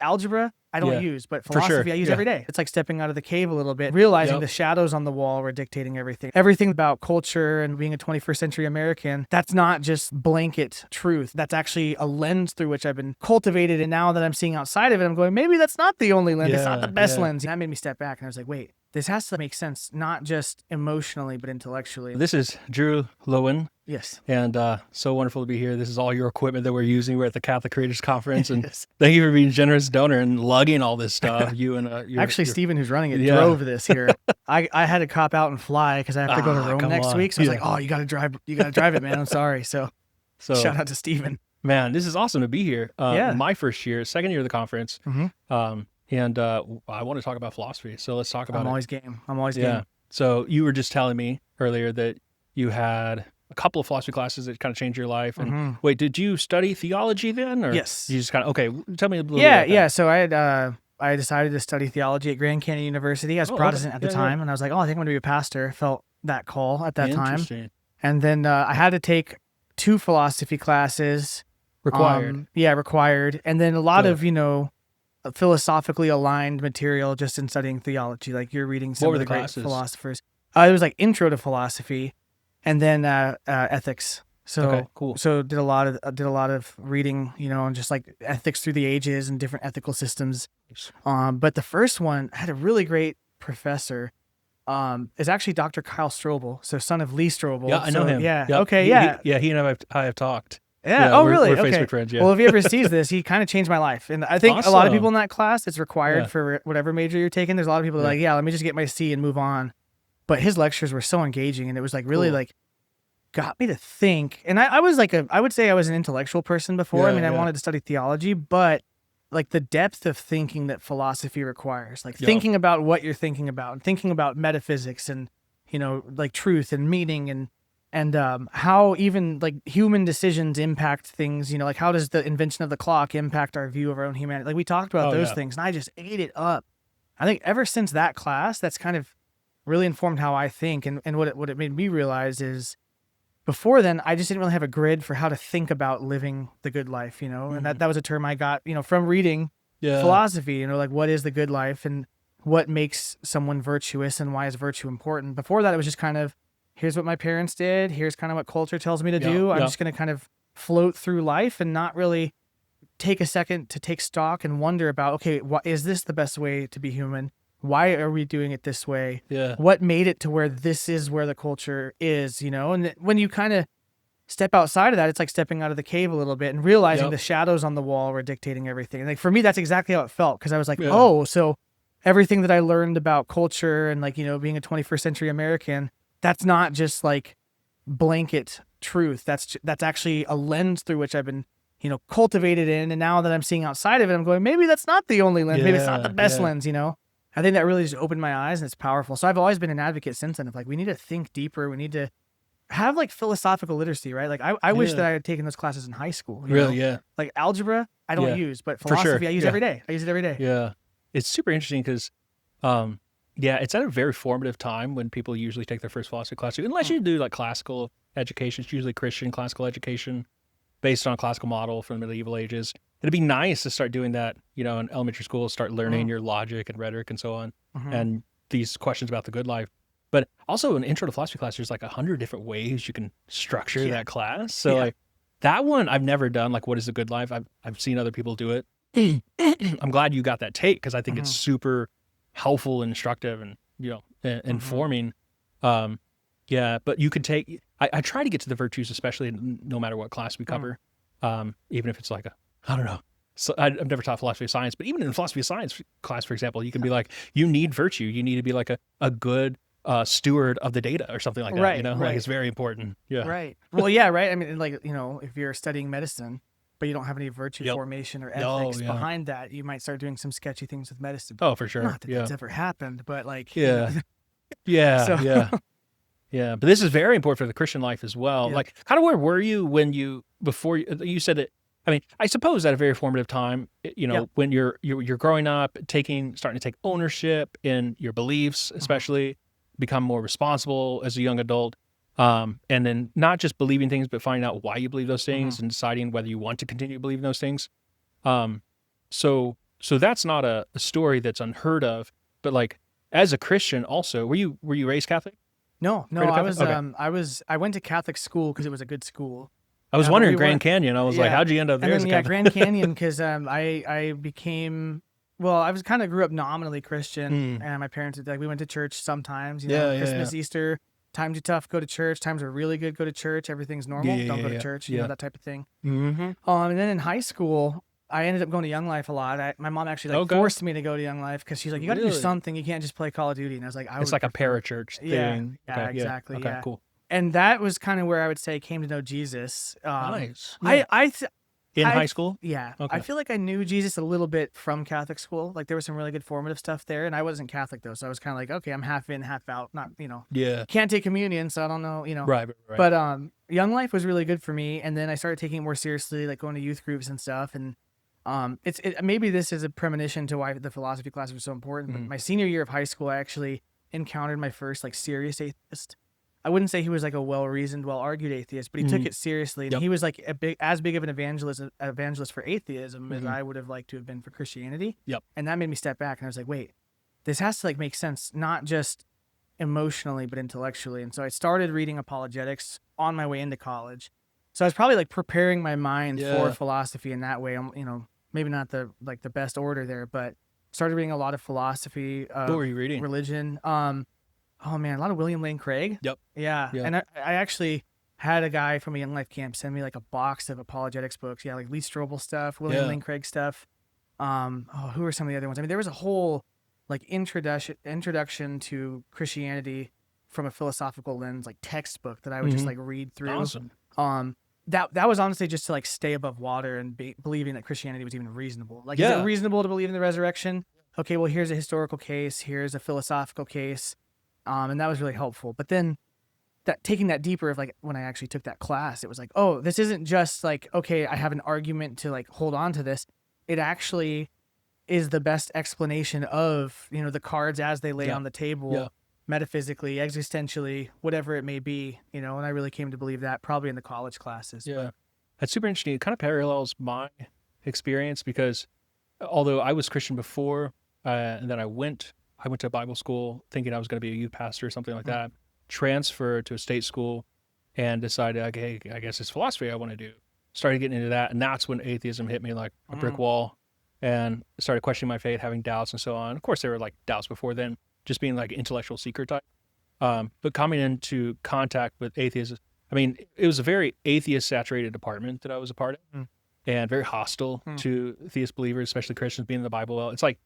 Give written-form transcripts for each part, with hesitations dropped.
Algebra, I don't use, but for sure. philosophy I use every day. It's like stepping out of the cave a little bit, realizing the shadows on the wall were dictating everything. Everything about culture and being a 21st century American, that's not just blanket truth. That's actually a lens through which I've been cultivated. And now that I'm seeing outside of it, I'm going, maybe that's not the only lens. It's not the best lens. And that made me step back and I was like, wait, this has to make sense, not just emotionally, but intellectually. This is Drew Loewen. Yes. And so wonderful to be here. This is all your equipment that we're using. We're at the Catholic Creators Conference. And thank you for being a generous donor and lugging all this stuff. You and Actually, Stephen, who's running it, drove this here. I had to cop out and fly because I have to go to Rome next week. So I was like, oh, you got to drive it, man. I'm sorry. So shout out to Stephen. Man, this is awesome to be here. My first year, second year of the conference. And I want to talk about philosophy. So let's talk about it. I'm always game. So you were just telling me earlier that you had a couple of philosophy classes that kind of changed your life. And wait, did you study theology then? Or yes. You just kind of, okay, tell me a little bit about that. Yeah. So I decided to study theology at Grand Canyon University. I was Protestant at the time. And I was like, I think I'm going to be a pastor. Felt that call at that time. And then I had to take 2 philosophy classes. Required. Required. And then a lot of, philosophically aligned material just in studying theology. Like you're reading some of the great philosophers. It was like intro to philosophy and then ethics. So cool. So did a lot of reading, and just like ethics through the ages and different ethical systems. But the first one had a really great professor. Is actually Dr. Kyle Strobel, so son of Lee Strobel. Yeah, I know him. Yeah. Yep. Okay. He and I have talked. Yeah. Oh, really? We're okay. Facebook friends. Yeah. Well, if he ever sees this, he kind of changed my life. And I think a lot of people in that class, it's required for whatever major you're taking. There's a lot of people that are like, let me just get my C and move on. But his lectures were so engaging, and it was like really like got me to think. And I was like I would say I was an intellectual person before. I wanted to study theology, but like the depth of thinking that philosophy requires, like thinking about what you're thinking about and thinking about metaphysics and, like truth and meaning and how even like human decisions impact things, like how does the invention of the clock impact our view of our own humanity? Like we talked about those things and I just ate it up. I think ever since that class, that's kind of really informed how I think. And what it made me realize is before then, I just didn't really have a grid for how to think about living the good life, and that was a term I got, from reading philosophy, like what is the good life and what makes someone virtuous and why is virtue important. Before that, it was just kind of, here's what my parents did. Here's kind of what culture tells me to do. I'm just going to kind of float through life and not really take a second to take stock and wonder about, okay, is this the best way to be human? Why are we doing it this way? Yeah. What made it to where this is where the culture is, And when you kind of step outside of that, it's like stepping out of the cave a little bit and realizing the shadows on the wall were dictating everything. And like for me, that's exactly how it felt. Because I was like, so everything that I learned about culture and like, being a 21st century American, that's not just like blanket truth. That's actually a lens through which I've been, cultivated in. And now that I'm seeing outside of it, I'm going, maybe that's not the only lens. Maybe it's not the best lens, I think that really just opened my eyes and it's powerful. So I've always been an advocate since then of like, we need to think deeper. We need to have like philosophical literacy, right? Like I wish that I had taken those classes in high school. Like algebra, I don't use, but philosophy I use every day. I use it every day. Yeah. It's super interesting because, it's at a very formative time when people usually take their first philosophy class, unless you do like classical education. It's usually Christian classical education based on a classical model from the medieval ages. It'd be nice to start doing that, in elementary school, start learning your logic and rhetoric and so on, and these questions about the good life. But also in intro to philosophy class, there's like 100 different ways you can structure that class. So like that one I've never done, like what is the good life? I've seen other people do it. I'm glad you got that take because I think it's super helpful and instructive and, informing. But you could take, I try to get to the virtues, especially no matter what class we cover, even if it's like I don't know. So I've never taught philosophy of science, but even in philosophy of science class, for example, you can be like, you need virtue. You need to be like a good steward of the data or something like that. Right, like it's very important. Yeah. Right. Well, yeah. Right. I mean, like, if you're studying medicine, but you don't have any virtue formation or ethics behind that, you might start doing some sketchy things with medicine. Oh, for sure. Not that that's ever happened, but like, Yeah. But this is very important for the Christian life as well. Like, kind of where were you before you said it? I mean, I suppose at a very formative time, when you're growing up, starting to take ownership in your beliefs, especially become more responsible as a young adult, and then not just believing things, but finding out why you believe those things and deciding whether you want to continue believing those things. So so that's not a story that's unheard of. But like as a Christian, also, were you raised Catholic? No, I went to Catholic school because it was a good school. I was wondering Grand Canyon. I was like, how'd you end up there? And then, Grand Canyon, because I became, well, I was kind of grew up nominally Christian, and my parents we went to church sometimes. Christmas, Easter. Times are tough, go to church. Times are really good, go to church. Everything's normal, don't go to church. You know, that type of thing. And then in high school, I ended up going to Young Life a lot. My mom actually forced me to go to Young Life because she's like, you got to do something. You can't just play Call of Duty. And I was like, it's like a parachurch thing. Yeah, exactly. Okay, cool. And that was kind of where I would say came to know Jesus. Nice. In high school? Yeah. Okay. I feel like I knew Jesus a little bit from Catholic school. Like there was some really good formative stuff there. And I wasn't Catholic though. So I was kind of like, okay, I'm half in, half out. Not, can't take communion. So I don't know, Right. But Young Life was really good for me. And then I started taking it more seriously, like going to youth groups and stuff. And maybe this is a premonition to why the philosophy class was so important. But my senior year of high school, I actually encountered my first like serious atheist. I wouldn't say he was like a well-reasoned, well-argued atheist, but he took it seriously. And he was like as big of an evangelist for atheism as I would have liked to have been for Christianity. Yep. And that made me step back and I was like, wait, this has to like make sense, not just emotionally, but intellectually. And so I started reading Apologetics on my way into college. So I was probably like preparing my mind for philosophy in that way. Maybe not the best order there, but started reading a lot of philosophy. What were you reading? Religion. Oh man, a lot of William Lane Craig. Yep. Yeah. And I actually had a guy from a Young Life camp send me like a box of apologetics books. Yeah, like Lee Strobel stuff, William Lane Craig stuff. Who are some of the other ones? I mean, there was a whole like introduction to Christianity from a philosophical lens, like textbook that I would just like read through. Awesome. That was honestly just to like stay above water and believing that Christianity was even reasonable. Like, is it reasonable to believe in the resurrection? Okay, well, here's a historical case. Here's a philosophical case. And that was really helpful. But then taking that deeper of like when I actually took that class, it was like, oh, this isn't just like, okay, I have an argument to like hold on to this. It actually is the best explanation of, the cards as they lay on the table, metaphysically, existentially, whatever it may be, and I really came to believe that probably in the college classes. Yeah. That's super interesting. It kind of parallels my experience because although I was Christian before, and then I went to Bible school thinking I was going to be a youth pastor or something like that, transferred to a state school and decided, okay, I guess it's philosophy I want to do. Started getting into that. And that's when atheism hit me like a brick wall and started questioning my faith, having doubts and so on. Of course, there were like doubts before then, just being like intellectual seeker type. But coming into contact with atheism, I mean, it was a very atheist saturated department that I was a part of and very hostile to theist believers, especially Christians being in the Bible. Well, it's like,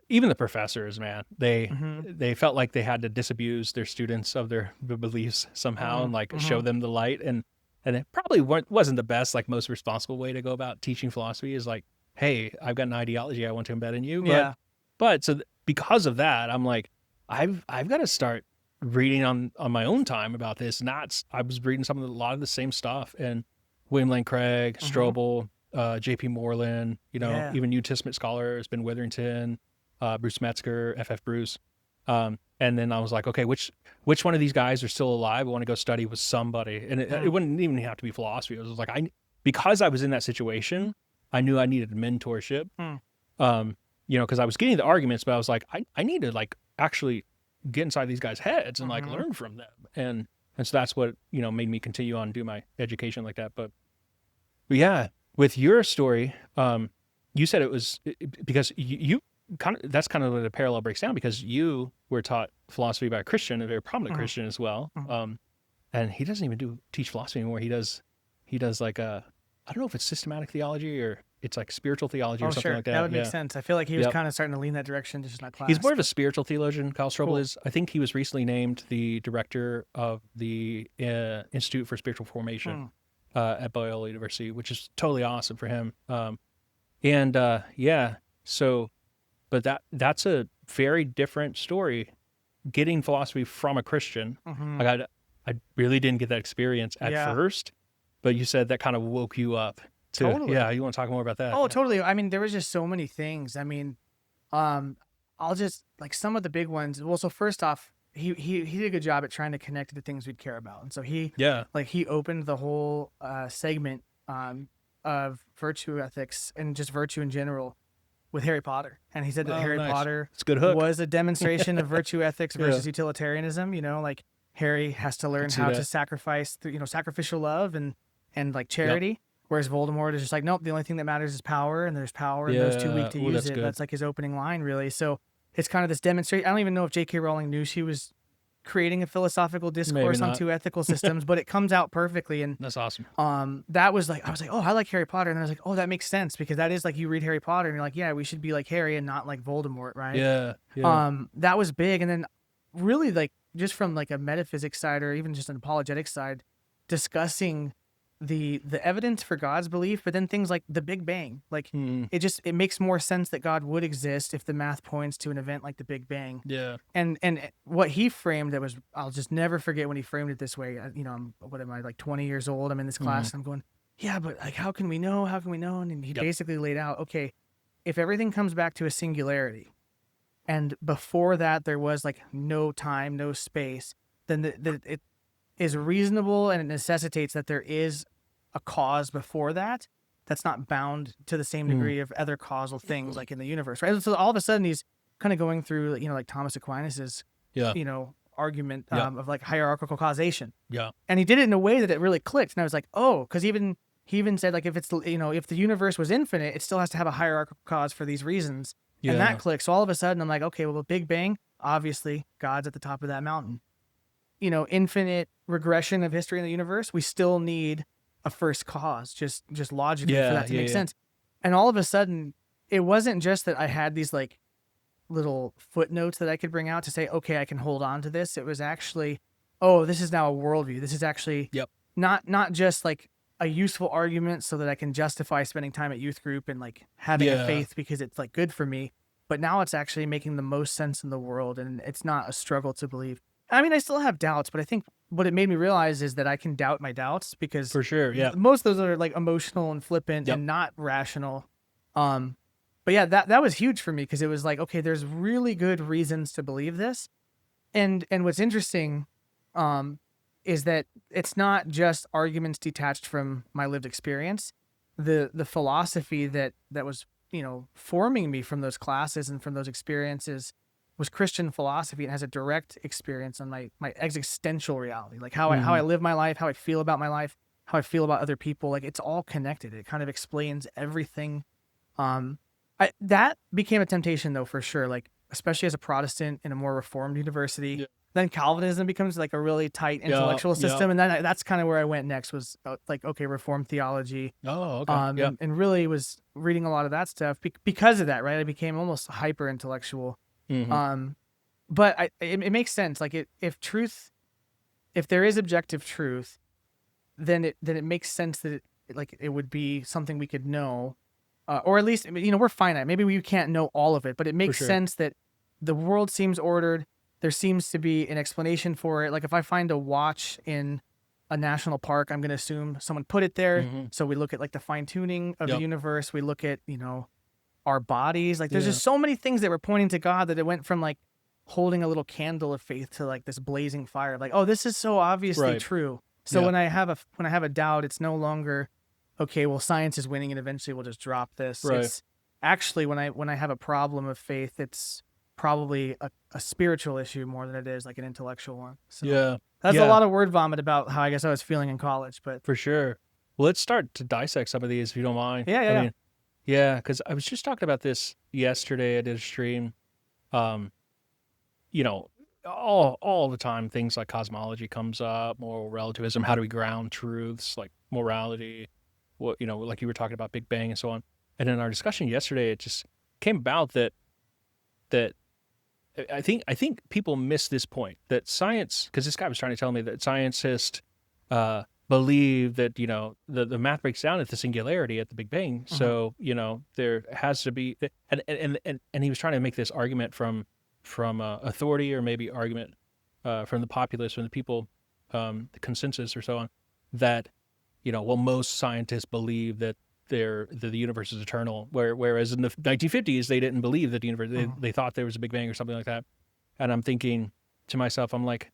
even the professors, man, they felt like they had to disabuse their students of their beliefs somehow and like show them the light. And it probably wasn't the best, like most responsible way to go about teaching philosophy is like, hey, I've got an ideology I want to embed in you. But because of that, I'm like, I've got to start reading on my own time about this. And I was reading a lot of the same stuff. And William Lane Craig, Strobel, J.P. Moreland, even New Testament scholars, Ben Witherington, Bruce Metzger, F.F. Bruce. And then I was like, okay, which one of these guys are still alive? I want to go study with somebody. And it wouldn't even have to be philosophy. It was like, because I was in that situation, I knew I needed mentorship. Because I was getting the arguments, but I was like, I need to like actually get inside these guys' heads and like learn from them. And so that's what, made me continue on and do my education like that. But yeah, with your story, you said it was because you that's kind of where the parallel breaks down because you were taught philosophy by a Christian, a very prominent Christian as well. And he doesn't even teach philosophy anymore. He does like I don't know if it's systematic theology or it's like spiritual theology or something like that. That would make sense. I feel like he was kind of starting to lean that direction, just not class. He's more of a spiritual theologian. Kyle Strobel is. I think he was recently named the director of the Institute for Spiritual Formation at Biola University, which is totally awesome for him. But that's a very different story. Getting philosophy from a Christian, like I really didn't get that experience at first, but you said that kind of woke you up. Totally. Yeah, you want to talk more about that? Oh, totally. I mean, there was just so many things. I mean, I'll just like some of the big ones. Well, so first off, he did a good job at trying to connect to the things we'd care about, and so he opened the whole segment of virtue ethics and just virtue in general with Harry Potter, and he said that Harry Potter it's a good hook. was a demonstration of virtue ethics versus utilitarianism. You know, like Harry has to learn how to sacrifice, sacrificial love and like charity, whereas Voldemort is just like, nope, the only thing that matters is power, and there's power, and those too weak to use it. Good. That's like his opening line, really. So it's kind of this demonstration. I don't even know if J.K. Rowling knew she was creating a philosophical discourse on two ethical systems, but it comes out perfectly. And that's awesome. That was like, I was like, oh, I like Harry Potter. And then I was like, oh, that makes sense, because that is like, you read Harry Potter and you're like, yeah, we should be like Harry and not like Voldemort, right? Yeah. That was big. And then really, like, just from like a metaphysics side, or even just an apologetics side, discussing the evidence for God's belief, but then things like the Big Bang, like it makes more sense that God would exist if the math points to an event like the Big Bang. Yeah. And what he framed, that was, I'll just never forget when he framed it this way. What am I, like 20 years old? I'm in this class and I'm going, yeah, but like, how can we know? How can we know? And he basically laid out, okay, if everything comes back to a singularity, and before that there was like no time, no space, then it is reasonable, and it necessitates that there is a cause before that that's not bound to the same degree of other causal things like in the universe, right? So all of a sudden he's kind of going through, like Thomas Aquinas's, argument of like hierarchical causation. Yeah. And he did it in a way that it really clicked. And I was like, oh, because he even said, like, if it's, if the universe was infinite, it still has to have a hierarchical cause for these reasons. Yeah. And that clicked. So all of a sudden I'm like, okay, well, the Big Bang, obviously God's at the top of that mountain. Infinite regression of history in the universe, we still need a first cause, just logically for that to make sense. And all of a sudden, it wasn't just that I had these like little footnotes that I could bring out to say, okay, I can hold on to this. It was actually, oh, this is now a worldview. This is actually not just like a useful argument so that I can justify spending time at youth group and like having a faith because it's like good for me. But now it's actually making the most sense in the world, and it's not a struggle to believe. I mean, I still have doubts, but I think what it made me realize is that I can doubt my doubts, because for sure, most of those are like emotional and flippant and not rational. But yeah, that was huge for me, because it was like, okay, there's really good reasons to believe this. And what's interesting is that it's not just arguments detached from my lived experience. The philosophy that was, forming me from those classes and from those experiences was Christian philosophy, and has a direct experience on my existential reality, like how I live my life, how I feel about my life, how I feel about other people. Like, it's all connected. It kind of explains everything. That became a temptation, though, for sure. Like, especially as a Protestant in a more Reformed university. Yeah. Then Calvinism becomes like a really tight intellectual system, and then that's kind of where I went next. Was like, okay, Reformed theology. Oh, okay. And really was reading a lot of that stuff because of that. Right, I became almost hyper intellectual. Mm-hmm. But it makes sense. Like, if there is objective truth, then it makes sense that it would be something we could know, or at least, we're finite. Maybe we can't know all of it, but it makes sense that the world seems ordered. There seems to be an explanation for it. Like, if I find a watch in a national park, I'm going to assume someone put it there. Mm-hmm. So we look at like the fine tuning of the universe. We look at, our bodies. Like, there's just so many things that were pointing to God, that it went from like holding a little candle of faith to like this blazing fire. Like, oh, this is so obviously true. So when I have a doubt, it's no longer, okay, well, science is winning and eventually we'll just drop this. Right. It's actually, when I have a problem of faith, it's probably a spiritual issue more than it is like an intellectual one. So that's a lot of word vomit about how I guess I was feeling in college, but for sure. Well, let's start to dissect some of these, if you don't mind. Yeah. Because I was just talking about this yesterday. I did a stream. All the time, things like cosmology comes up, moral relativism, how do we ground truths, like morality, like you were talking about Big Bang and so on. And in our discussion yesterday, it just came about that I think people miss this point, that science, because this guy was trying to tell me that scientists believe that, the math breaks down at the singularity at the Big Bang. Uh-huh. So, there has to be, and he was trying to make this argument from authority, or maybe argument from the populace, from the people, the consensus or so on, that, most scientists believe that the universe is eternal, whereas in the 1950s, they didn't believe that the universe, they thought there was a Big Bang or something like that. And I'm thinking to myself, I'm like,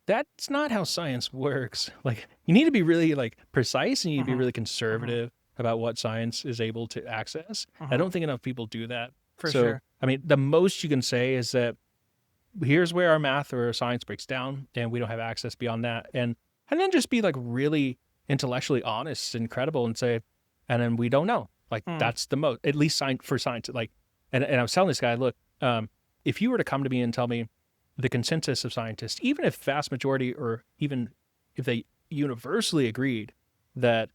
that's not how science works. Like, you need to be really like precise, and you need to be really conservative about what science is able to access. I don't think enough people do that. For sure. I mean, the most you can say is that here's where our math or our science breaks down, and we don't have access beyond that. And then just be like really intellectually honest and credible and say, and then we don't know. Like that's the most, at least for science. Like, and I was telling this guy, look, if you were to come to me and tell me the consensus of scientists, even if vast majority or even if they universally agreed that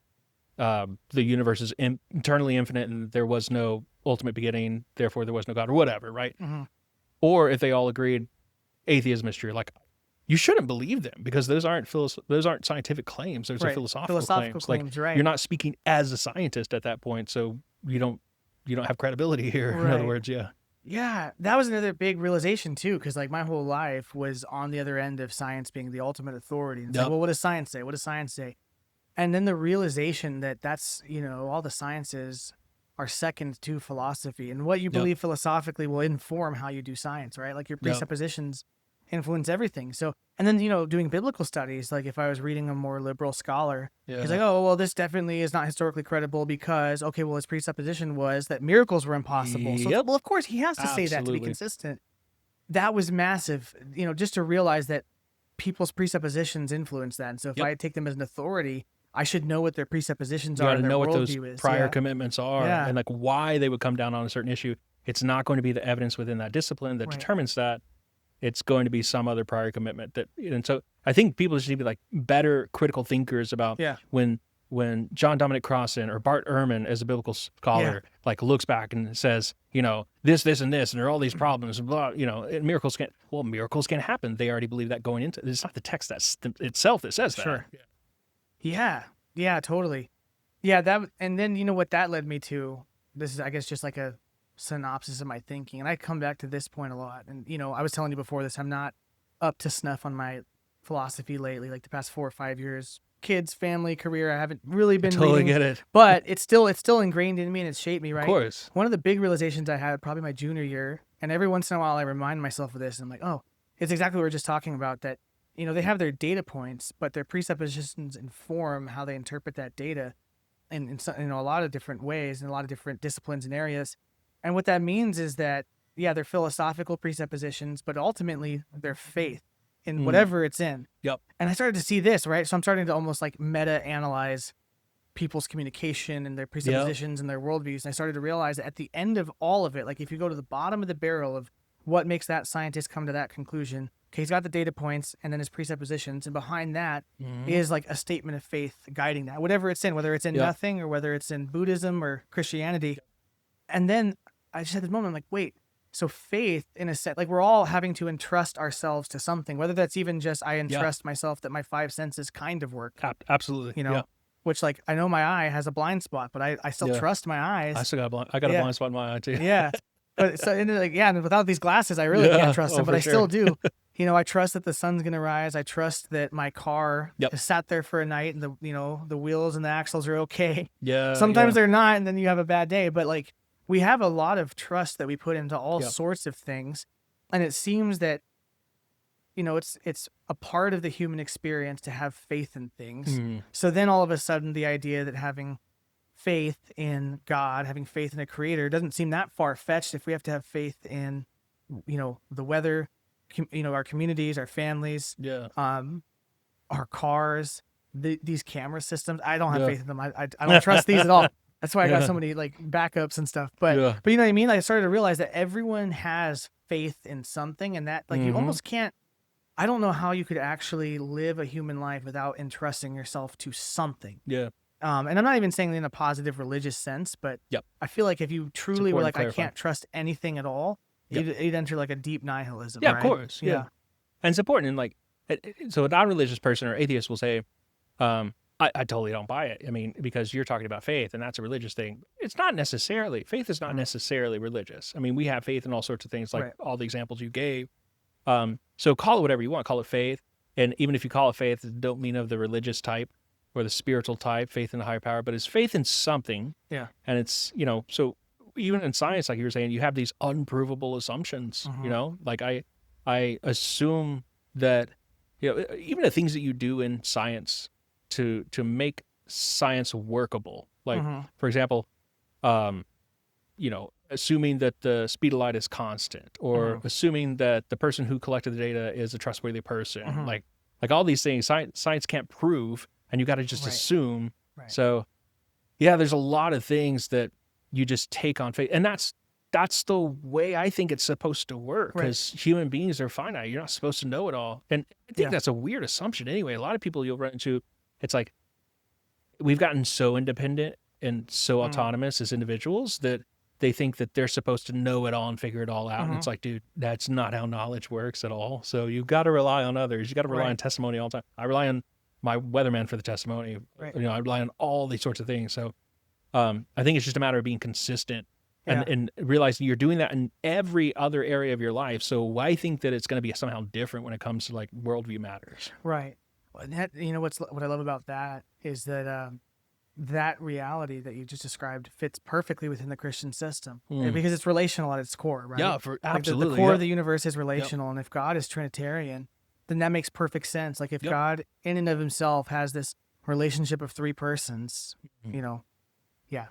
the universe is internally infinite and there was no ultimate beginning, therefore there was no God or whatever, right? Mm-hmm. Or if they all agreed atheism is true, like you shouldn't believe them because those aren't scientific claims. Those are philosophical claims. Like right. you're not speaking as a scientist at that point, so you don't have credibility here. Right. In other words, yeah. Yeah, that was another big realization too, because like my whole life was on the other end of science being the ultimate authority. It's like, well, what does science say? What does science say? And then the realization that that's, all the sciences are second to philosophy, and what you believe philosophically will inform how you do science, right? Like your presuppositions influence everything. So, and then, doing biblical studies, like if I was reading a more liberal scholar, he's like, oh, well, this definitely is not historically credible because, okay, well, his presupposition was that miracles were impossible. So, well, of course, he has to say that to be consistent. That was massive, just to realize that people's presuppositions influence that. And so if I take them as an authority, I should know what their presuppositions are and their know what worldview those is. prior commitments are and like why they would come down on a certain issue. It's not going to be the evidence within that discipline that determines that. It's going to be some other prior commitment and so I think people just need to be like better critical thinkers about when John Dominic Crossan or Bart Ehrman as a biblical scholar like looks back and says, this and this, and there are all these problems, and blah, and miracles can't happen. They already believe that going into it. It's not the text itself that says that. Sure. Yeah, totally. Yeah, and then what that led me to, this is I guess just like a synopsis of my thinking, and I come back to this point a lot. And I was telling you before this, I'm not up to snuff on my philosophy lately, like the past 4 or 5 years. Kids, family, career, I haven't really been totally reading, get it. But it's still ingrained in me and it's shaped me, right? Of course. One of the big realizations I had probably my junior year, and every once in a while I remind myself of this, and I'm like, oh, it's exactly what we were just talking about, that they have their data points, but their presuppositions inform how they interpret that data in a lot of different ways, in a lot of different disciplines and areas. And what that means is that, they're philosophical presuppositions, but ultimately they're faith in whatever it's in. Yep. And I started to see this, right? So I'm starting to almost like meta-analyze people's communication and their presuppositions and their worldviews. And I started to realize that at the end of all of it, like if you go to the bottom of the barrel of what makes that scientist come to that conclusion, okay, he's got the data points and then his presuppositions, and behind that is like a statement of faith guiding that, whatever it's in, whether it's in nothing or whether it's in Buddhism or Christianity. And then I just had this moment, I'm like, wait, so faith in a set, like we're all having to entrust ourselves to something, whether that's even just I entrust myself that my 5 senses kind of work. Absolutely. Which like, I know my eye has a blind spot, but I still trust my eyes. I still got a blind spot in my eye too. Yeah. But so, and like, and without these glasses, I really can't trust them, but I still do. I trust that the sun's going to rise. I trust that my car has sat there for a night and the wheels and the axles are okay. Yeah. Sometimes they're not, and then you have a bad day, but like, we have a lot of trust that we put into all sorts of things. And it seems that, it's a part of the human experience to have faith in things. So then all of a sudden the idea that having faith in God, having faith in a creator doesn't seem that far-fetched if we have to have faith in, the weather, our communities, our families, our cars, these camera systems. I don't have faith in them. I don't trust these at all. That's why I got so many like backups and stuff. But you know what I mean? I started to realize that everyone has faith in something, and that like you almost can't. I don't know how you could actually live a human life without entrusting yourself to something. Yeah. And I'm not even saying in a positive religious sense, but I feel like if you truly were like, I can't trust anything at all, you'd enter like a deep nihilism. Yeah, right? Of course. Yeah. And it's important. And like, so a non-religious person or atheist will say, I totally don't buy it. I mean, because you're talking about faith and that's a religious thing. It's not necessarily, faith is not necessarily religious. I mean, we have faith in all sorts of things, like all the examples you gave. So call it whatever you want, call it faith. And even if you call it faith, it don't mean of the religious type or the spiritual type, faith in a higher power, but it's faith in something. Yeah. And it's, so even in science, like you were saying, you have these unprovable assumptions, like I assume that, even the things that you do in science to make science workable, like for example, assuming that the speed of light is constant, or assuming that the person who collected the data is a trustworthy person. Like all these things, science can't prove, and you got to just assume. Right. So, yeah, there's a lot of things that you just take on faith, and that's the way I think it's supposed to work, because human beings are finite. You're not supposed to know it all, and I think that's a weird assumption anyway. A lot of people you'll run into, it's like we've gotten so independent and so autonomous as individuals that they think that they're supposed to know it all and figure it all out. And it's like, dude, that's not how knowledge works at all. So you've got to rely on others. You got to rely on testimony all the time. I rely on my weatherman for the testimony. You know, I rely on all these sorts of things. So I think it's just a matter of being consistent and realizing you're doing that in every other area of your life. So why think that it's going to be somehow different when it comes to like worldview matters? Right. And that, you know, what I love about that is that that reality that you just described fits perfectly within the Christian system because it's relational at its core, right? Yeah, absolutely. The core of the universe is relational, and if God is Trinitarian, then that makes perfect sense. Like if God in and of himself has this relationship of three persons, you know,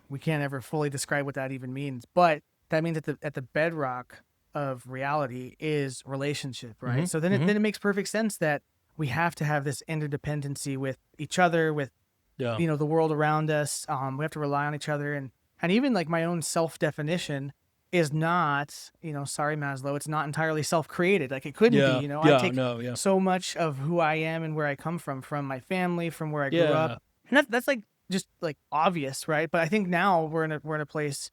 we can't ever fully describe what that even means, but that means that at the bedrock of reality is relationship, right? So then it makes perfect sense that we have to have this interdependency with each other, with you know, the world around us. We have to rely on each other, and even like my own self-definition is not, you know, sorry Maslow, it's not entirely self-created. Like it couldn't be, you know. I take so much of who I am and where I come from my family, from where I grew up, and that's like just like obvious, right? But I think now we're in a place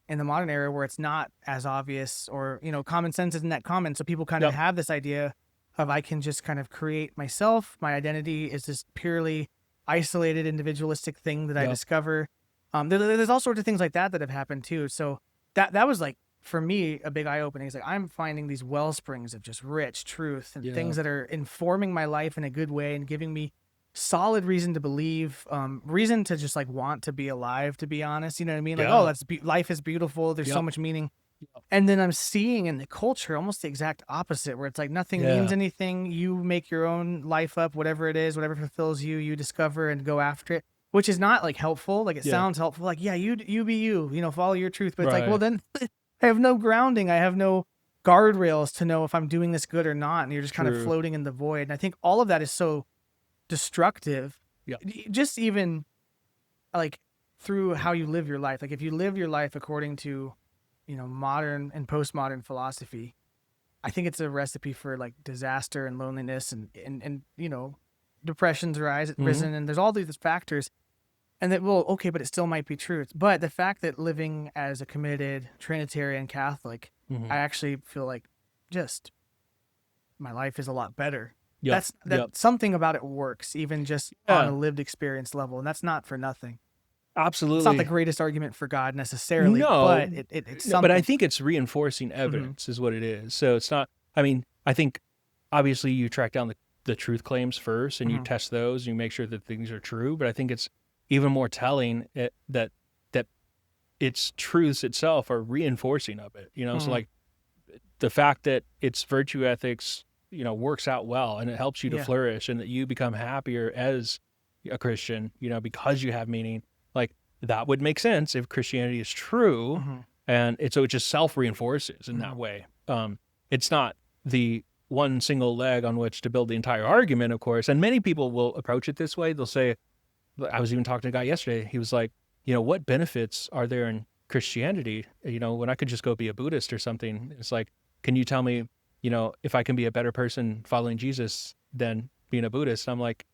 in the modern era where it's not as obvious, or you know, common sense isn't that common. So people kind of have this idea of I can just kind of create myself. My identity is this purely isolated individualistic thing that I discover. There's all sorts of things like that have happened too. So that was like, for me, a big eye-opening. It's like I'm finding these well springs of just rich truth and things that are informing my life in a good way and giving me solid reason to believe, reason to just like want to be alive, to be honest. You know what I mean? Like, life is beautiful. There's so much meaning. And then I'm seeing in the culture almost the exact opposite, where it's like nothing means anything. You make your own life up, whatever it is, whatever fulfills you, you discover and go after it, which is not like helpful. Like it sounds helpful. Like, you be you know, follow your truth. But it's like, well, then I have no grounding. I have no guardrails to know if I'm doing this good or not. And you're just kind of floating in the void. And I think all of that is so destructive. Just even like through how you live your life. Like if you live your life according to, you know, modern and postmodern philosophy, I think it's a recipe for like disaster and loneliness and you know, depression's risen, and there's all these factors, and that, well, okay, but it still might be true. But the fact that living as a committed Trinitarian Catholic, I actually feel like just my life is a lot better. That's something about it works, even just on a lived experience level, and that's not for nothing. Absolutely. It's not the greatest argument for God necessarily, but it's something. But I think it's reinforcing evidence is what it is. So it's not, I mean, I think obviously you track down the truth claims first and you test those and you make sure that things are true. But I think it's even more telling that its truths itself are reinforcing of it, you know? So like the fact that its virtue ethics, you know, works out well and it helps you to flourish, and that you become happier as a Christian, you know, because you have meaning. Like that would make sense if Christianity is true, and so it just self-reinforces in that way. It's not the one single leg on which to build the entire argument, of course. And many people will approach it this way. They'll say, I was even talking to a guy yesterday. He was like, you know, what benefits are there in Christianity? You know, when I could just go be a Buddhist or something. It's like, can you tell me, you know, if I can be a better person following Jesus than being a Buddhist? And I'm like,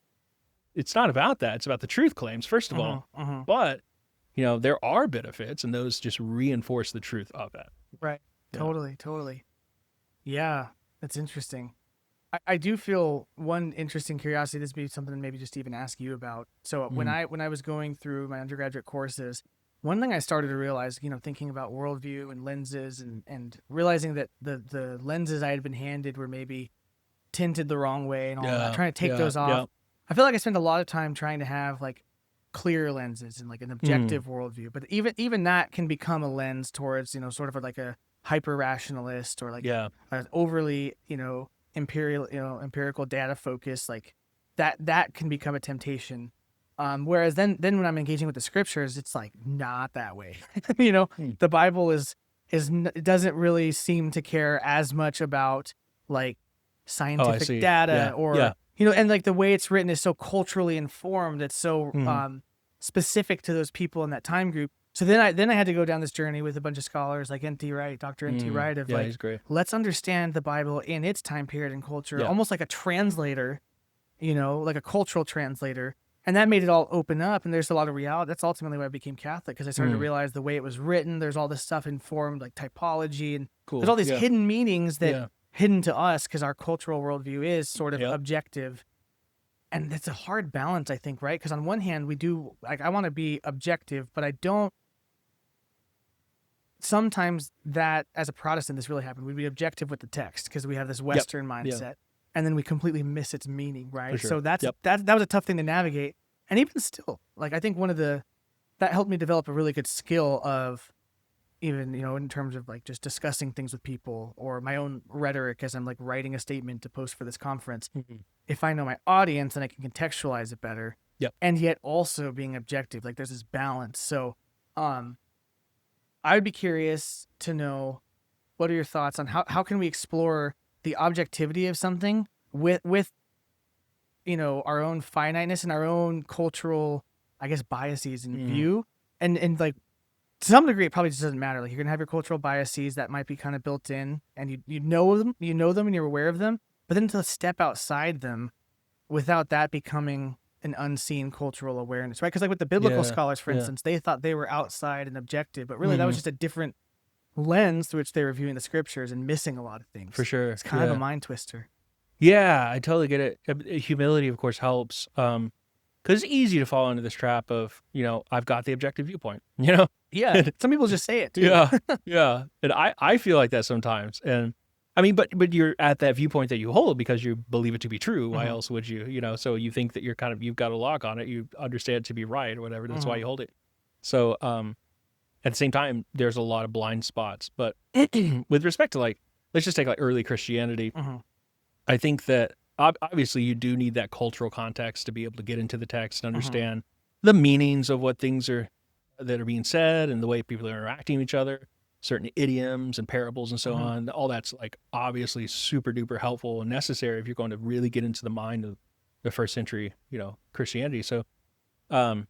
it's not about that. It's about the truth claims, first of all. But, you know, there are benefits, and those just reinforce the truth of that. Right. Yeah. Totally. Yeah, that's interesting. I do feel one interesting curiosity. This would be something maybe just to even ask you about. So when I was going through my undergraduate courses, one thing I started to realize, you know, thinking about worldview and lenses and realizing that the lenses I had been handed were maybe tinted the wrong way and all that, trying to take those off. I feel like I spend a lot of time trying to have like clear lenses and like an objective worldview, but even that can become a lens towards, you know, sort of like a hyper rationalist or like an overly, you know, empirical data focus, like that can become a temptation. Whereas then when I'm engaging with the scriptures, it's like not that way. You know, the Bible is it doesn't really seem to care as much about like scientific data or and like the way it's written is so culturally informed. It's so specific to those people in that time group. So then I had to go down this journey with a bunch of scholars like N.T. Wright, Dr. N.T. Wright, of like, he's great. Let's understand the Bible in its time period and culture, almost like a translator, like a cultural translator. And that made it all open up. And there's a lot of reality. That's ultimately why I became Catholic, because I started to realize the way it was written, there's all this stuff informed, like typology, and there's all these hidden meanings that hidden to us because our cultural worldview is sort of objective. And it's a hard balance, I think, right? Because on one hand, we do, like, I want to be objective, but I don't. Sometimes that, as a Protestant, this really happened. We'd be objective with the text because we have this Western mindset, and then we completely miss its meaning, right? Sure. So that was a tough thing to navigate. And even still, like, I think that helped me develop a really good skill of even, in terms of like just discussing things with people or my own rhetoric as I'm like writing a statement to post for this conference. If I know my audience, then I can contextualize it better. And yet also being objective, like there's this balance. So, I would be curious to know, what are your thoughts on how can we explore the objectivity of something with our own finiteness and our own cultural, I guess, biases and view, and like to some degree it probably just doesn't matter. Like you're gonna have your cultural biases that might be kind of built in, and you know them and you're aware of them, but then to step outside them without that becoming an unseen cultural awareness, right? Because like with the biblical scholars, for instance, they thought they were outside and objective, but really that was just a different lens through which they were viewing the scriptures and missing a lot of things. For sure. It's kind of a mind twister. Yeah, I totally get it. Humility, of course, helps. Because it's easy to fall into this trap of, I've got the objective viewpoint, Yeah, some people just say it too. Yeah. And I feel like that sometimes. And I mean, but you're at that viewpoint that you hold because you believe it to be true. Why else would you, so you think that you've got a lock on it. You understand it to be right or whatever. That's why you hold it. So, at the same time, there's a lot of blind spots. But with respect to like, let's just take like early Christianity. I think that obviously you do need that cultural context to be able to get into the text and understand the meanings of what things are that are being said and the way people are interacting with each other. Certain idioms and parables and so on, all that's like obviously super duper helpful and necessary if you're going to really get into the mind of the first century, Christianity. So, then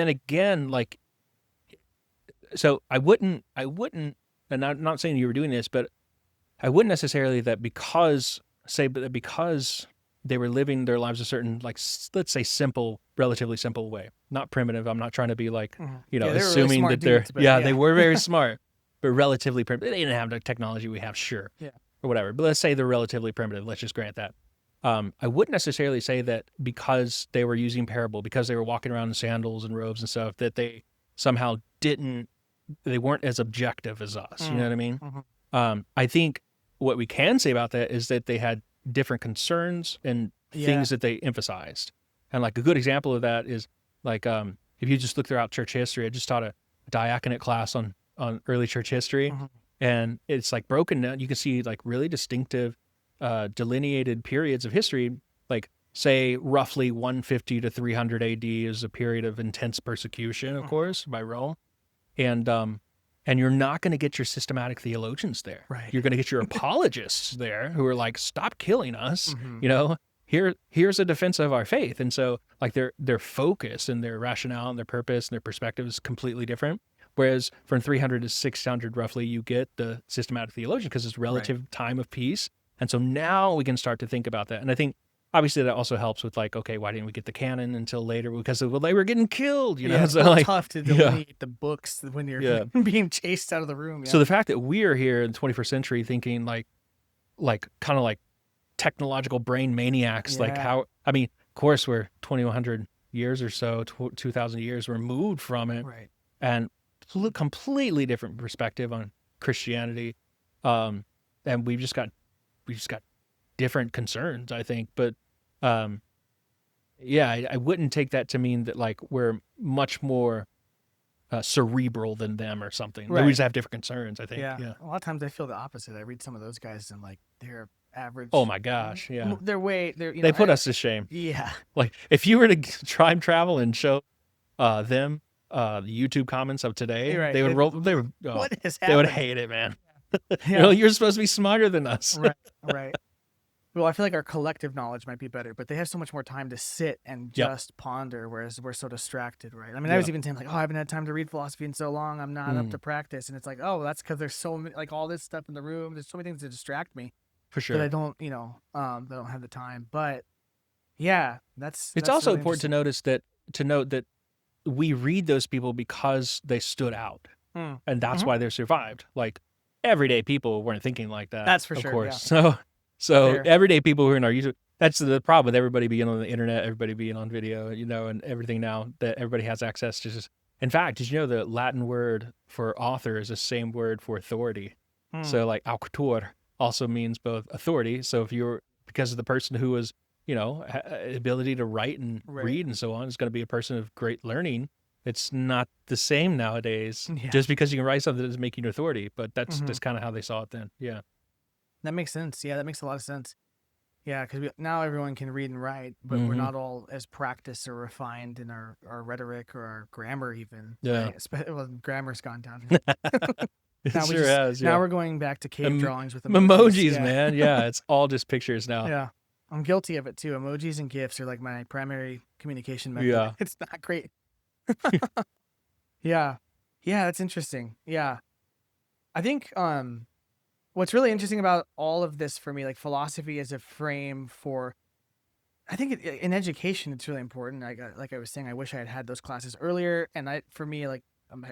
again, like, so I wouldn't, and I'm not saying you were doing this, but I wouldn't necessarily because they were living their lives a certain, like, let's say relatively simple way, not primitive. I'm not trying to be like, assuming really that they were very smart, but relatively primitive. They didn't have the technology we have, sure, or whatever. But let's say they're relatively primitive. Let's just grant that. I wouldn't necessarily say that because they were using parable, because they were walking around in sandals and robes and stuff, that they somehow they weren't as objective as us. You know what I mean? I think what we can say about that is that they had different concerns and things that they emphasized. And like a good example of that is like, if you just look throughout church history, I just taught a diaconate class on early church history, and it's like broken down. You can see like really distinctive, delineated periods of history, like say roughly 150 to 300 AD is a period of intense persecution, of course, by Rome. And you're not going to get your systematic theologians there. Right. You're going to get your apologists there who are like, stop killing us. Here's a defense of our faith. And so like their focus and their rationale and their purpose and their perspective is completely different. Whereas from 300 to 600 roughly, you get the systematic theologian because it's relative time of peace. And so now we can start to think about that. And I think obviously that also helps with like, okay, why didn't we get the canon until later? Because they were getting killed, It's so like, tough to delineate the books when you're being chased out of the room. So the fact that we're here in the 21st century thinking like kind of like technological brain maniacs, like how, I mean, of course we're 2,100 years or so, 2,000 years removed from it. Right. And completely different perspective on Christianity. And we've just got different concerns, I think. But I wouldn't take that to mean that like we're much more cerebral than them or something. Right. We just have different concerns, I think. Yeah. A lot of times I feel the opposite. I read some of those guys and like they're average. Oh my gosh, yeah. They put us to shame. Yeah. Like if you were to time travel and show them the YouTube comments of today, Right. they would What is they would happening? hate it, man. Yeah. You're supposed to be smarter than us. Right. Well, I feel like our collective knowledge might be better, but they have so much more time to sit and just ponder, whereas we're so distracted, right? I mean, I was even saying like, oh, I haven't had time to read philosophy in so long. I'm not up to practice. And it's like, oh, that's because there's so many, like all this stuff in the room. There's so many things that distract me. For sure. That I don't, I don't have the time. But yeah, it's also really important to note that we read those people because they stood out. And that's why they survived. Like everyday people weren't thinking like that. That's for sure. Of course. Yeah. So everyday people who are in our YouTube, that's the problem with everybody being on the internet, everybody being on video, and everything now that everybody has access to. In fact, did you know the Latin word for author is the same word for authority? So like auctor also means both authority. So because of the person who was, ability to write and read and so on, is going to be a person of great learning. It's not the same nowadays. Yeah. Just because you can write something doesn't make you an authority, but that's just kind of how they saw it then. Yeah. That makes sense. Yeah, that makes a lot of sense. Yeah, because now everyone can read and write, but we're not all as practiced or refined in our rhetoric or our grammar even. Yeah. Right? Well, grammar's gone down. It sure has. Yeah. Now we're going back to cave drawings with emojis, man. Yeah, it's all just pictures now. Yeah. I'm guilty of it too. Emojis and GIFs are like my primary communication method. Yeah. It's not great. Yeah. Yeah, that's interesting. Yeah. I think what's really interesting about all of this for me, like philosophy as a frame for, I think in education, it's really important. Like I was saying, I wish I had had those classes earlier. And for me, like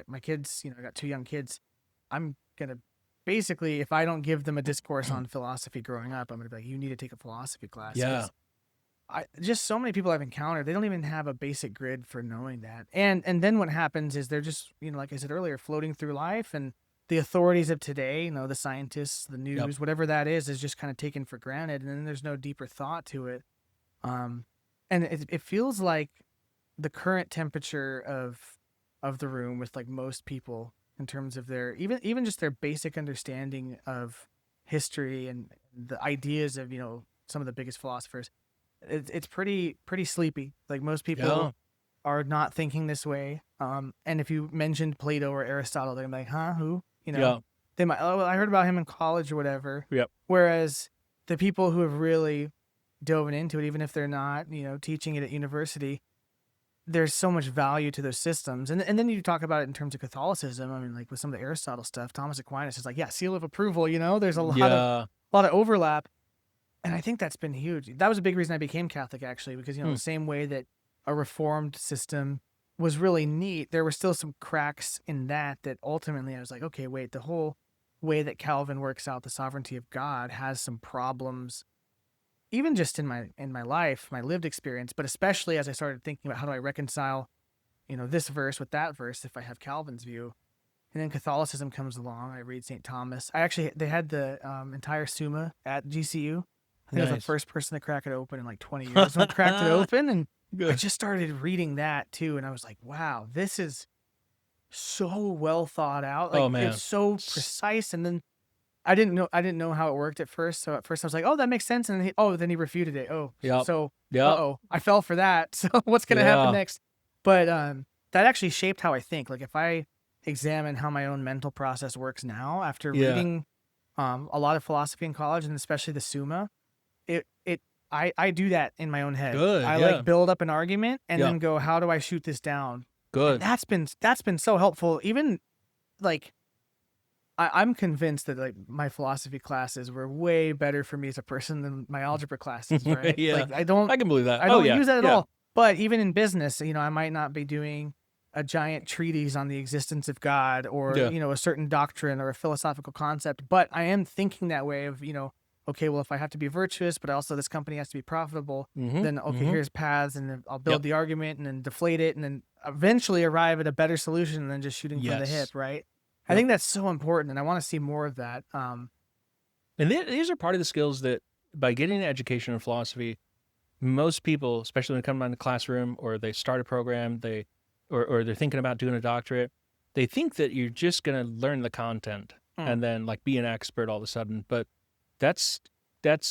my kids, I got 2 young kids. I'm going to basically, if I don't give them a discourse on philosophy growing up, I'm going to be like, you need to take a philosophy class. Yeah. Just so many people I've encountered, they don't even have a basic grid for knowing that. And then what happens is they're just, like I said earlier, floating through life, and the authorities of today, the scientists, the news, whatever that is just kind of taken for granted. And then there's no deeper thought to it. And it feels like the current temperature of the room with like most people in terms of their, even just their basic understanding of history and the ideas of, some of the biggest philosophers, it's pretty sleepy. Like most people are not thinking this way. And if you mentioned Plato or Aristotle, they're gonna be like, huh, who? They might, oh, I heard about him in college or whatever. Yep. Whereas the people who have really dove into it, even if they're not, teaching it at university, there's so much value to those systems. And then you talk about it in terms of Catholicism. I mean, like with some of the Aristotle stuff, Thomas Aquinas is like, yeah, seal of approval, there's a lot of overlap. And I think that's been huge. That was a big reason I became Catholic, actually, because, the same way that a reformed system was really neat, there were still some cracks in that ultimately I was like, okay, wait, the whole way that Calvin works out the sovereignty of God has some problems, even just in my life, my lived experience, but especially as I started thinking about how do I reconcile, this verse with that verse if I have Calvin's view. And then Catholicism comes along. I read St. Thomas. They had the entire Summa at GCU. I think I was the first person to crack it open in like 20 years when I cracked it open. And I just started reading that too. And I was like, wow, this is so well thought out. Like, man. It's so precise. And then I didn't know how it worked at first. So at first I was like, oh, that makes sense. And then he refuted it. Oh, so I fell for that. So what's going to happen next? But that actually shaped how I think. Like if I examine how my own mental process works now after reading a lot of philosophy in college, and especially the Summa, I do that in my own head. Good. I like build up an argument and then go, how do I shoot this down? Good. And that's been so helpful. Even like I'm convinced that like my philosophy classes were way better for me as a person than my algebra classes, right? Yeah. Like I can believe that. I don't use that at all. But even in business, I might not be doing a giant treatise on the existence of God or, a certain doctrine or a philosophical concept, but I am thinking that way of, okay, well, if I have to be virtuous, but also this company has to be profitable, then, here's paths, and then I'll build the argument and then deflate it and then eventually arrive at a better solution than just shooting from the hip, right? I think that's so important, and I want to see more of that. And these are part of the skills that, by getting an education in philosophy, most people, especially when they come out in the classroom or they start a program, or they're thinking about doing a doctorate, they think that you're just going to learn the content and then like be an expert all of a sudden, but that's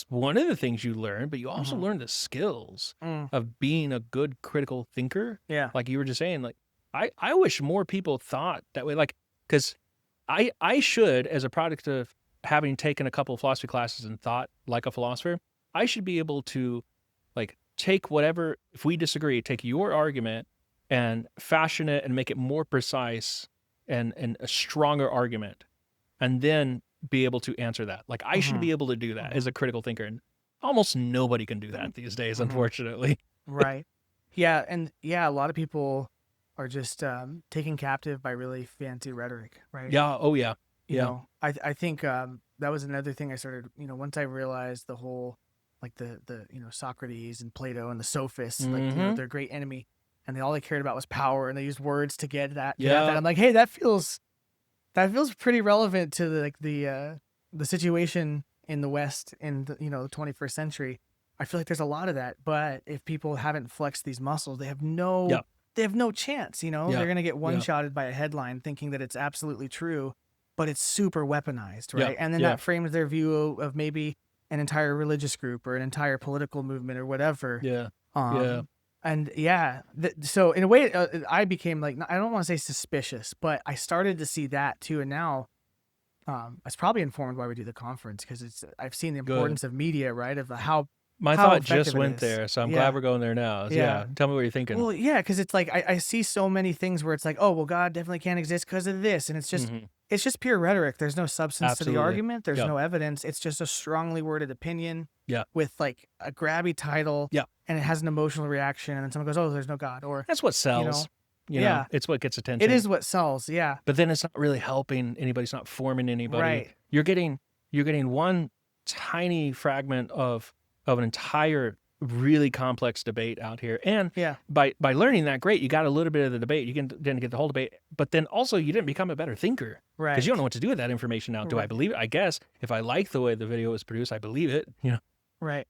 one of the things you learn, but you also learn the skills of being a good critical thinker. Yeah. Like you were just saying, like I wish more people thought that way. Like, because I should, as a product of having taken a couple of philosophy classes and thought like a philosopher, I should be able to like take whatever, if we disagree, take your argument and fashion it and make it more precise and a stronger argument, and then be able to answer that. Like I should be able to do that as a critical thinker, and almost nobody can do that these days, unfortunately. Right. Yeah, and yeah, a lot of people are just taken captive by really fancy rhetoric, right? Yeah. Oh yeah. You know, I think that was another thing I started, once I realized the whole, like the Socrates and Plato and the sophists, like, their great enemy, and all they cared about was power, and they used words to get at that. I'm like, hey, that feels pretty relevant to the situation in the West in the 21st century. I feel like there's a lot of that, but if people haven't flexed these muscles, they have no chance. They're gonna get one-shotted by a headline thinking that it's absolutely true, but it's super weaponized, right? And then that frames their view of maybe an entire religious group or an entire political movement or whatever. And so in a way, I became like, I don't want to say suspicious, but I started to see that too. And now it's probably informed why we do the conference, because I've seen the importance of media, right? Of how my thought just went there, so I'm glad we're going there now. Tell me what you're thinking. Well, because it's like I see so many things where it's like, oh, well, God definitely can't exist because of this, and it's just pure rhetoric. There's no substance to the argument. There's no evidence. It's just a strongly worded opinion with like a grabby title, and it has an emotional reaction, and then someone goes, oh, there's no God, or that's what sells. It's what gets attention. It is what sells, But then it's not really helping anybody. It's not forming anybody. Right. You're getting one tiny fragment of an entire really complex debate out here. And by learning that, great, you got a little bit of the debate. You didn't get the whole debate, but then also you didn't become a better thinker. Right. Because you don't know what to do with that information now. Do I believe it? I guess if I like the way the video was produced, I believe it. Right.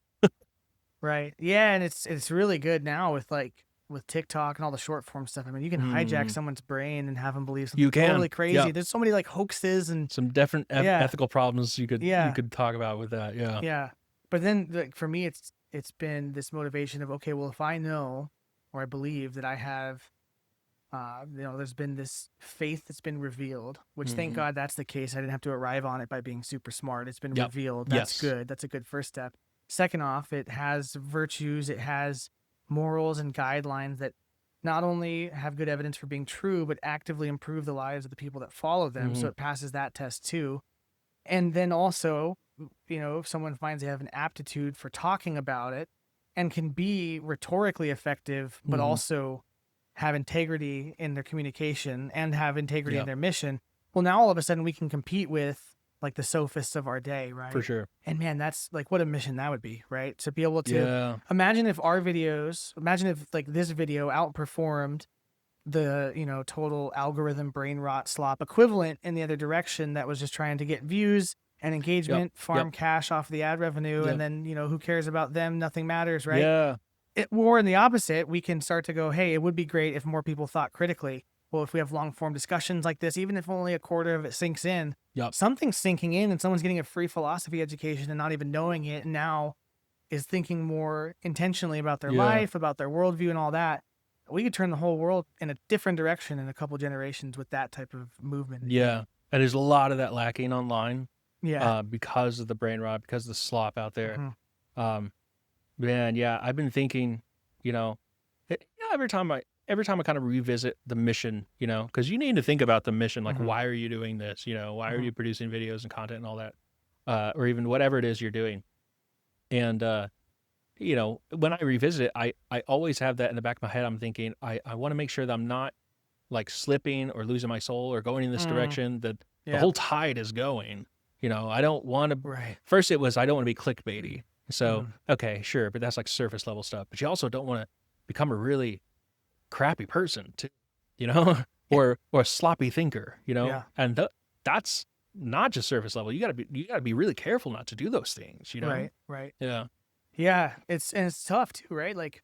Right. Yeah, and it's really good now with TikTok and all the short form stuff. I mean, you can hijack someone's brain and have them believe something totally crazy. There's so many like hoaxes and some different ethical problems you could talk about with that. Yeah. But then for me, it's been this motivation of, okay, well, if I know or I believe that I have, there's been this faith that's been revealed, which thank God that's the case. I didn't have to arrive on it by being super smart. It's been revealed. That's good. That's a good first step. Second off, it has virtues. It has morals and guidelines that not only have good evidence for being true, but actively improve the lives of the people that follow them. So it passes that test too. And then also, if someone finds they have an aptitude for talking about it and can be rhetorically effective, but also have integrity in their communication and have integrity in their mission, well, now all of a sudden we can compete with like the sophists of our day, right? For sure. And man, that's like, what a mission that would be, right? To be able to imagine if like this video outperformed the, total algorithm brain rot slop equivalent in the other direction that was just trying to get views and engagement, farm cash off the ad revenue, and then, who cares about them? Nothing matters, right? Yeah. Or in the opposite, we can start to go, hey, it would be great if more people thought critically. Well, if we have long form discussions like this, even if only a quarter of it sinks in, something's sinking in, and someone's getting a free philosophy education and not even knowing it, and now is thinking more intentionally about their life, about their worldview and all that. We could turn the whole world in a different direction in a couple generations with that type of movement. Yeah. And there's a lot of that lacking online. Because of the brain rot, because of the slop out there. Man, I've been thinking, every time I kind of revisit the mission, because you need to think about the mission, like why are you doing this? Why are you producing videos and content and all that, or even whatever it is you're doing. And when I revisit it, I always have that in the back of my head. I'm thinking I want to make sure that I'm not like slipping or losing my soul or going in this direction that the whole tide is going. I don't want to. First, it was I don't want to be clickbaity. So okay, sure, but that's like surface level stuff. But you also don't want to become a really crappy person, too, or a sloppy thinker, And that's not just surface level. You gotta be really careful not to do those things, Right. Yeah. It's tough too, right? Like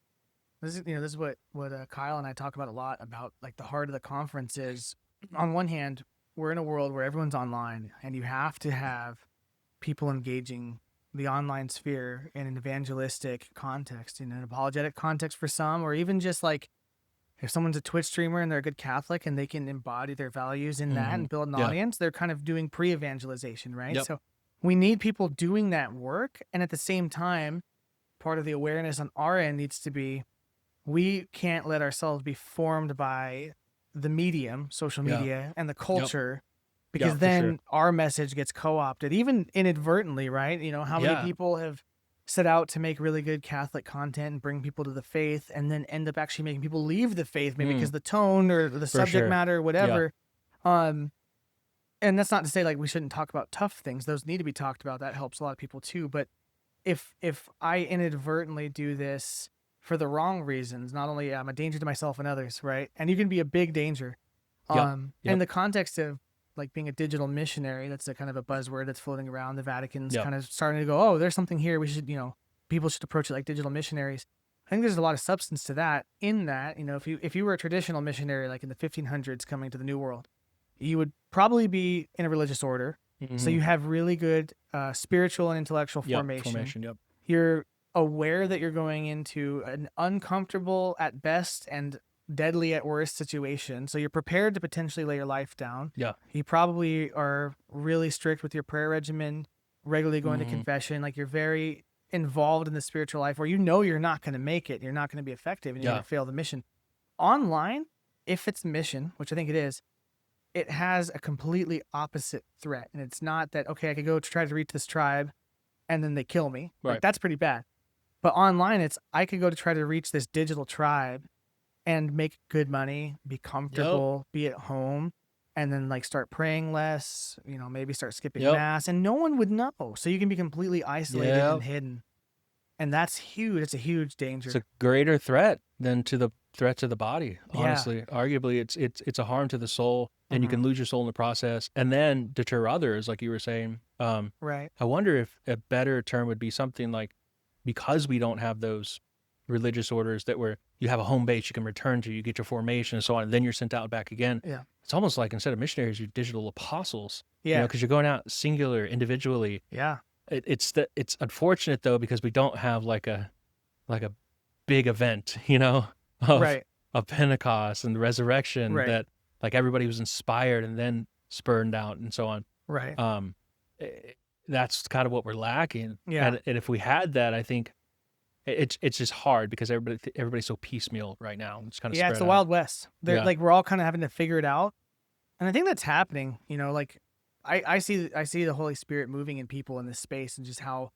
this is what Kyle and I talk about a lot, about like the heart of the conference is, on one hand, we're in a world where everyone's online, and you have to have people engaging the online sphere in an evangelistic context, in an apologetic context for some, or even just like if someone's a Twitch streamer and they're a good Catholic and they can embody their values in that and build an audience, they're kind of doing pre-evangelization, right? So we need people doing that work. And at the same time, part of the awareness on our end needs to be, we can't let ourselves be formed by the medium, social media, and the culture, because then our message gets co-opted, even inadvertently, right? You know, how many people have set out to make really good Catholic content and bring people to the faith, and then end up actually making people leave the faith, maybe because the tone or the subject matter, or whatever. And that's not to say like we shouldn't talk about tough things. Those need to be talked about. That helps a lot of people too. But if I inadvertently do this for the wrong reasons, not only I'm a danger to myself and others, right? And you can be a big danger. In the context of like being a digital missionary, that's a kind of a buzzword that's floating around. The Vatican's kind of starting to go, oh, there's something here. We should, people should approach it like digital missionaries. I think there's a lot of substance to that. In that, if you were a traditional missionary, like in the 1500s coming to the New World, you would probably be in a religious order. So you have really good spiritual and intellectual formation. You're aware that you're going into an uncomfortable at best and deadly at worst situation. So you're prepared to potentially lay your life down. You probably are really strict with your prayer regimen, regularly going to confession. Like you're very involved in the spiritual life where you're not going to make it. You're not going to be effective and you're going to fail the mission. Online, if it's mission, which I think it is, it has a completely opposite threat. And it's not that, okay, I could go to try to reach this tribe and then they kill me. Right. Like, that's pretty bad. But online, I could go to try to reach this digital tribe and make good money, be comfortable, be at home, and then like start praying less, maybe start skipping mass, and no one would know. So you can be completely isolated and hidden. And that's huge. It's a huge danger. It's a greater threat than to the threat to the body, honestly. Arguably, it's a harm to the soul, and you can lose your soul in the process, and then deter others, like you were saying. Right. I wonder if a better term would be something like, because we don't have those religious orders that where you have a home base you can return to, you get your formation and so on, and then you're sent out back again. Yeah. It's almost like instead of missionaries, you're digital apostles. Yeah. Because you're going out singular, individually. Yeah. It's unfortunate though, because we don't have like a big event, of Pentecost and the resurrection that like everybody was inspired and then spurned out and so on. Right. That's kind of what we're lacking. Yeah. And if we had that, I think it's just hard because everybody's so piecemeal right now. It's kind of it's the Wild West. Like we're all kind of having to figure it out. And I think that's happening, like I see the Holy Spirit moving in people in this space, and just how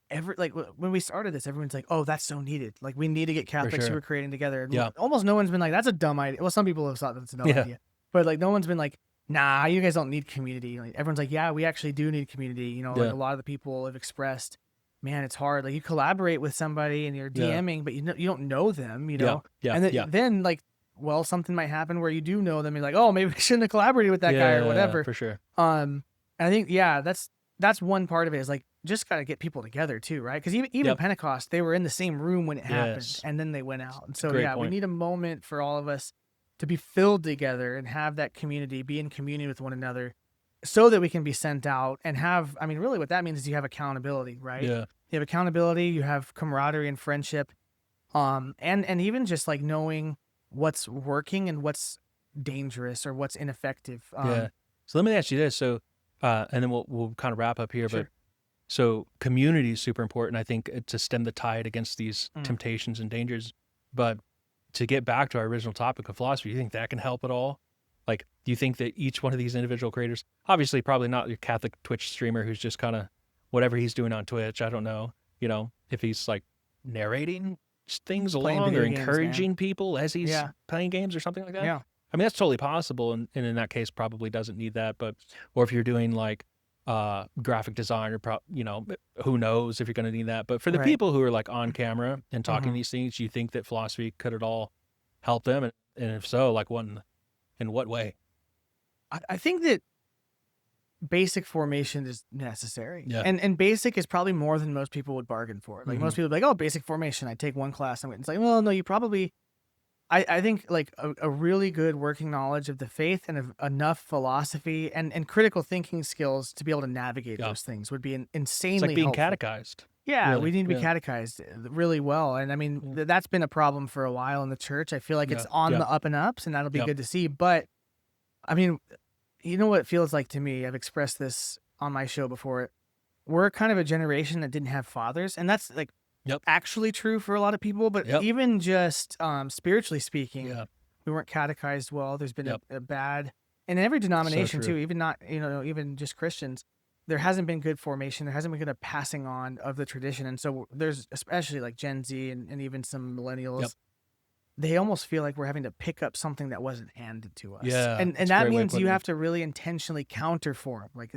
when we started this, everyone's like, oh, that's so needed. Like we need to get Catholics who are creating together. And almost no one's been like, that's a dumb idea. Well, some people have thought that's a dumb idea, but like no one's been like, nah, you guys don't need community. Like, everyone's like, yeah, we actually do need community. Like a lot of the people have expressed, man, it's hard. Like you collaborate with somebody and you're DMing, but you don't know them, and then like, well, something might happen where you do know them. You're like, oh, maybe we shouldn't have collaborated with that guy or whatever. For sure. And I think, that's one part of it, is like, just got to get people together too, right? Because even Pentecost, they were in the same room when it happened, and then they went out. And so, we need a moment for all of us to be filled together and have that community, be in communion with one another, so that we can be sent out and have, really what that means is you have accountability, right? Yeah. You have accountability, you have camaraderie and friendship, and even just like knowing what's working and what's dangerous or what's ineffective. So let me ask you this. So, and then we'll kind of wrap up here, sure. But so community is super important, I think, to stem the tide against these temptations and dangers. But to get back to our original topic of philosophy, do you think that can help at all? Like, do you think that each one of these individual creators, obviously probably not your Catholic Twitch streamer who's just kind of whatever he's doing on Twitch, I don't know, if he's like narrating things along or encouraging people as he's playing games or something like that? Yeah. That's totally possible. And in that case, probably doesn't need that. But, or if you're doing like graphic design or, who knows if you're going to need that. But for the people who are like on camera and talking these things, you think that philosophy could at all help them? And if so, like in what way? I think that basic formation is necessary. Yeah. And basic is probably more than most people would bargain for. Like most people would be like, oh, basic formation, I take one class. It's like, well, no, you probably, I think like a really good working knowledge of the faith and of enough philosophy and critical thinking skills to be able to navigate those things would be insanely It's like being helpful. catechized. Yeah, Really? we need to be Yeah. catechized really well. And I mean, that's been a problem for a while in the church. I feel like it's on the up and ups, and that'll be good to see. But I mean, you know what it feels like to me? I've expressed this on my show before. We're kind of a generation that didn't have fathers, and that's like actually true for a lot of people. But even just spiritually speaking, we weren't catechized well. There's been a bad, and in every denomination too, even not, even just Christians, there hasn't been good formation. There hasn't been good passing on of the tradition. And so there's, especially like Gen Z and even some millennials, they almost feel like we're having to pick up something that wasn't handed to us. Yeah. And that means you have to really intentionally counterform. Like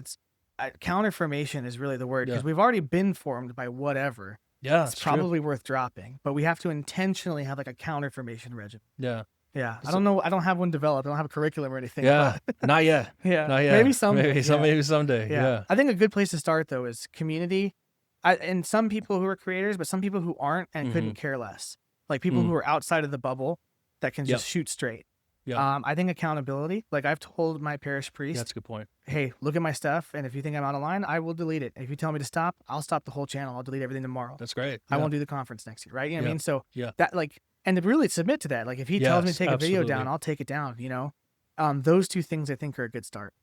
counterformation is really the word, because we've already been formed by whatever. Yeah. It's probably worth dropping, but we have to intentionally have like a counterformation regimen. Yeah. Yeah. I don't know. I don't have one developed. I don't have a curriculum or anything. Yeah. Not yet. Yeah. Not yet. Maybe someday. Maybe someday. Yeah. I think a good place to start though is community. And some people who are creators, but some people who aren't and couldn't care less. Like people who are outside of the bubble that can just shoot straight. Yeah. I think accountability, like I've told my parish priest, that's a good point. Hey, look at my stuff, and if you think I'm out of line, I will delete it. If you tell me to stop, I'll stop the whole channel. I'll delete everything tomorrow. That's great. I won't do the conference next year, right? You know what I mean? So that and to really submit to that. Like if he tells me to take a video down, I'll take it down, Those two things I think are a good start.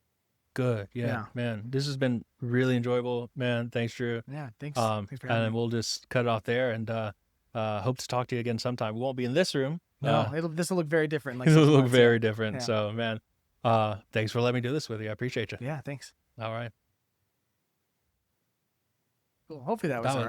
Good. Yeah. Man, this has been really enjoyable, man. Thanks, Drew. Yeah, thanks. Thanks for having me. And we'll just cut it off there, and hope to talk to you again sometime. We won't be in this room. No, this will look very different. Like it'll look very different. Yeah. So, man, thanks for letting me do this with you. I appreciate you. Yeah, thanks. All right. Cool. Hopefully that was all right.